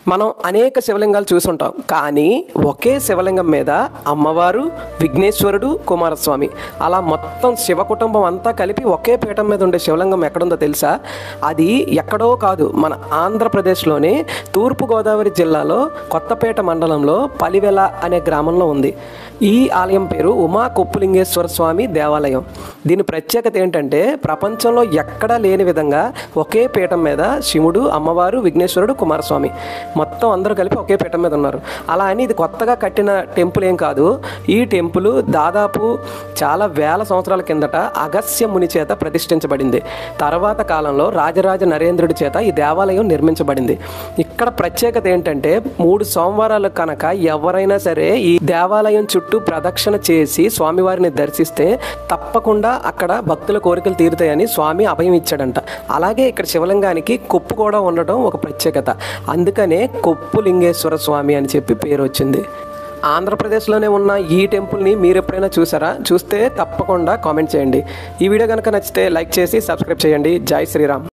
మనం అనేక శివలింగాలు చూసుంటాం, కానీ ఒకే శివలింగం మీద అమ్మవారు, విఘ్నేశ్వరుడు, కుమారస్వామి అలా మొత్తం శివ కుటుంబం అంతా కలిపి ఒకే పీఠం మీద ఉండే శివలింగం ఎక్కడుందో తెలుసా? అది ఎక్కడో కాదు, మన ఆంధ్రప్రదేశ్లోని తూర్పుగోదావరి జిల్లాలో కొత్తపేట మండలంలో పలివెల అనే గ్రామంలో ఉంది. ఈ ఆలయం పేరు ఉమా కొప్పులింగేశ్వర స్వామి దేవాలయం. దీని ప్రత్యేకత ఏంటంటే ప్రపంచంలో ఎక్కడా లేని విధంగా ఒకే పీఠం మీద శివుడు, అమ్మవారు, విఘ్నేశ్వరుడు, కుమారస్వామి మొత్తం అందరూ కలిపి ఒకే పీఠం మీద ఉన్నారు. అలా అని ఇది కొత్తగా కట్టిన టెంపుల్ ఏం కాదు. ఈ టెంపుల్ దాదాపు చాలా వేల సంవత్సరాల కిందట అగస్త్య ముని చేత ప్రతిష్ఠించబడింది. తర్వాత కాలంలో రాజరాజ నరేంద్రుడి చేత ఈ దేవాలయం నిర్మించబడింది. ఇక్కడ ప్రత్యేకత ఏంటంటే 3 సోమవారాలు కనుక ఎవరైనా సరే ఈ దేవాలయం చుట్టూ ప్రదక్షిణ చేసి స్వామివారిని దర్శిస్తే తప్పకుండా అక్కడ భక్తుల కోరికలు తీరుతాయని స్వామి అభయం ఇచ్చాడంట. అలాగే ఇక్కడ శివలింగానికి కొప్పు కూడా ఉండటం ఒక ప్రత్యేకత. అందుకనే కొప్పులింగేశ్వర స్వామి అని చెప్పి పేరు వచ్చింది. ఆంధ్రప్రదేశ్లోనే ఉన్న ఈ టెంపుల్ని మీరు ఎప్పుడైనా చూసారా? చూస్తే తప్పకుండా కామెంట్ చేయండి. ఈ వీడియో కనుక నచ్చితే లైక్ చేసి సబ్స్క్రైబ్ చేయండి. జై శ్రీరామ్.